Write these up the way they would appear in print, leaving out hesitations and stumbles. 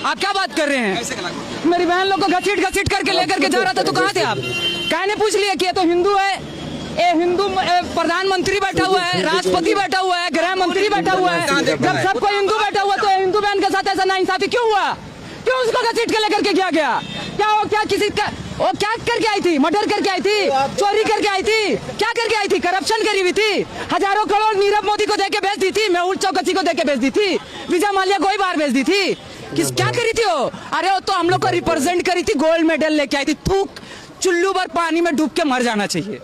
आप क्या बात कर रहे हैं? मेरी बहन लोग को घसीट करके लेकर के जा रहा था तो कहाँ थे आप? कहने पूछ लिया कि ये तो हिंदू है, ये हिंदू प्रधानमंत्री बैठा हुआ है, राष्ट्रपति बैठा हुआ है, गृह मंत्री बैठा हुआ है। जब सबको हिंदू बैठा हुआ तो हिंदू बहन के साथ ऐसा नाइंसाफी क्यों हुआ? क्यों उसको घसीट के लेकर के गया? क्या वो क्या किसी का वो क्या करके आई थी? मर्डर करके आई थी, चोरी करके आई थी, क्या करके आई थी? करप्शन करी हुई थी, हजारों करोड़ नीरव मोदी को देके भेज दी थी, मेहुल चौकसी को देके भेज दी थी, विजय माल्या को ही बाहर भेज दी थी। क्या करी थी वो? अरे वो तो हम लोग को रिप्रेजेंट करी थी, गोल्ड मेडल लेके आई थी। थूक, चुल्लू भर पानी में डूब के मर जाना चाहिए,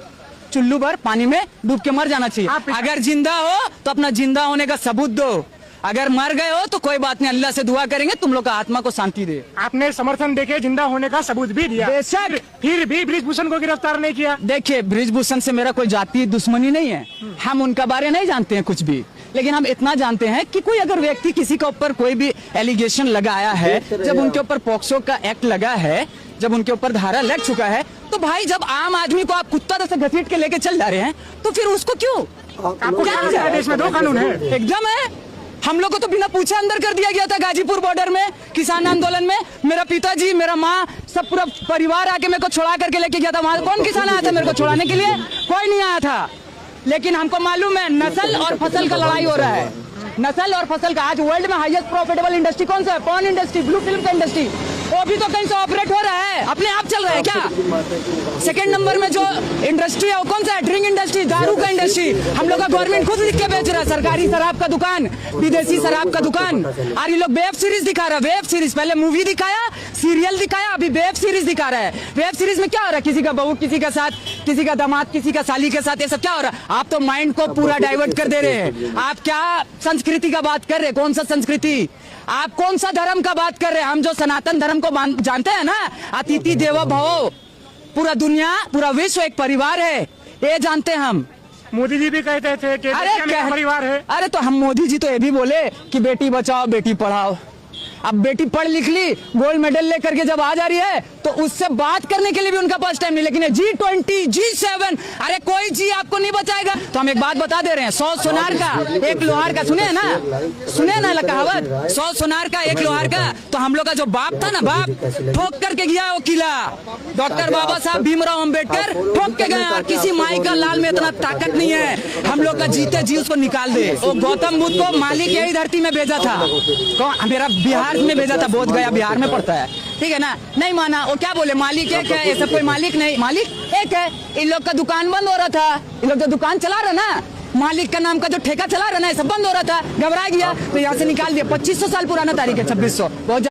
चुल्लू भर पानी में डूब के मर जाना चाहिए। अगर जिंदा हो तो अपना जिंदा होने का सबूत दो, अगर मर गए हो तो कोई बात नहीं, अल्लाह से दुआ करेंगे तुम लोग का आत्मा को शांति दे। आपने समर्थन देके जिंदा होने का सबूत भी दिया, बेशक, फिर भी बृजभूषण को गिरफ्तार नहीं किया। देखिए, बृजभूषण से मेरा कोई जातीय दुश्मनी नहीं है, हम उनका बारे नहीं जानते हैं कुछ भी, लेकिन हम इतना जानते हैं कि कोई अगर व्यक्ति किसी के ऊपर कोई भी एलिगेशन लगाया है, जब उनके ऊपर पॉक्सो का एक्ट लगा है, जब उनके ऊपर धारा लग चुका है, तो भाई जब आम आदमी को आप कुत्ता जैसे घसीट के लेके चल जा रहे हैं तो फिर उसको क्यों? आपको क्या देश में दो कानून है? एकदम है। हम लोग को तो बिना पूछे अंदर कर दिया गया था गाजीपुर बॉर्डर में, किसान आंदोलन में। मेरा पिताजी, मेरा माँ, सब पूरा परिवार आके मेरे को छोड़ा करके लेके गया था। वहां कौन किसान आया था मेरे को छोड़ाने के लिए? कोई नहीं आया था। लेकिन हमको मालूम है नस्ल और फसल का लड़ाई हो रहा है, नस्ल और फसल का। आज वर्ल्ड में हाईएस्ट प्रॉफिटेबल इंडस्ट्री कौन सा है? पॉर्न इंडस्ट्री, ब्लू फिल्म का इंडस्ट्री, वो भी तो कहीं से ऑपरेट हो रहा है, अपने आप चल रहा है क्या? सेकंड नंबर में जो इंडस्ट्री है वो कौन सा है? ड्रिंक इंडस्ट्री, दारू का इंडस्ट्री। हम लोग का गवर्नमेंट खुद लिख के बेच रहा है, सरकारी शराब का दुकान, विदेशी शराब का दुकान। और ये लोग वेब सीरीज दिखा रहा है, वेब सीरीज। पहले मूवी दिखाया, सीरियल दिखाया, अभी वेब सीरीज दिखा रहा है। वेब सीरीज में क्या हो रहा है? किसी का बहू किसी का साथ, किसी का दामाद किसी का साली के साथ, ये सब क्या हो रहा है? आप तो माइंड को पूरा डाइवर्ट कर दे रहे हैं। आप क्या संस्कृति का बात कर रहे हैं? कौन सा संस्कृति? आप कौन सा धर्म का बात कर रहे हैं? हम जो सनातन धर्म को जानते हैं ना, अतिथि देवो भव, पूरा दुनिया, पूरा विश्व एक परिवार है, ये जानते हैं हम। मोदी जी भी कहते थे कि परिवार है। अरे तो हम मोदी जी तो ये भी बोले कि बेटी बचाओ बेटी पढ़ाओ। अब बेटी पढ़ लिख ली, गोल्ड मेडल लेकर के जब आ जा रही है तो उससे बात करने के लिए भी उनका पास टाइम नहीं। लेकिन G20, G7, अरे कोई जी आपको नहीं बचाएगा। तो हम एक बात बता दे रहे हैं, 100 सोनार का 1 लोहार का, सुने ना कहावत, 100 सोनार का 1 लोहार का। तो हम लोग का जो बाप था ना, बाप ठोक करके गया वो किला, डॉक्टर बाबा साहब भीमराव अम्बेडकर ठोक के गए। और किसी माई का लाल में इतना ताकत नहीं है हम लोग का जीते जी उसको निकाल दे। वो गौतम बुद्ध को मालिक यही धरती में भेजा था, मेरा बिहार में भेजा था, बोध गया बिहार में पड़ता है, ठीक है ना? नहीं माना, वो क्या बोले? मालिक एक है, ऐसा कोई मालिक नहीं, मालिक एक है। इन लोग का दुकान बंद हो रहा था, इन लोग जो दुकान चला रहा ना, मालिक का नाम का जो ठेका चला रहा ना, सब बंद हो रहा था, घबरा गया तो यहाँ से निकाल दिया। 2500 साल पुराना तारीख है, 2600, बहुत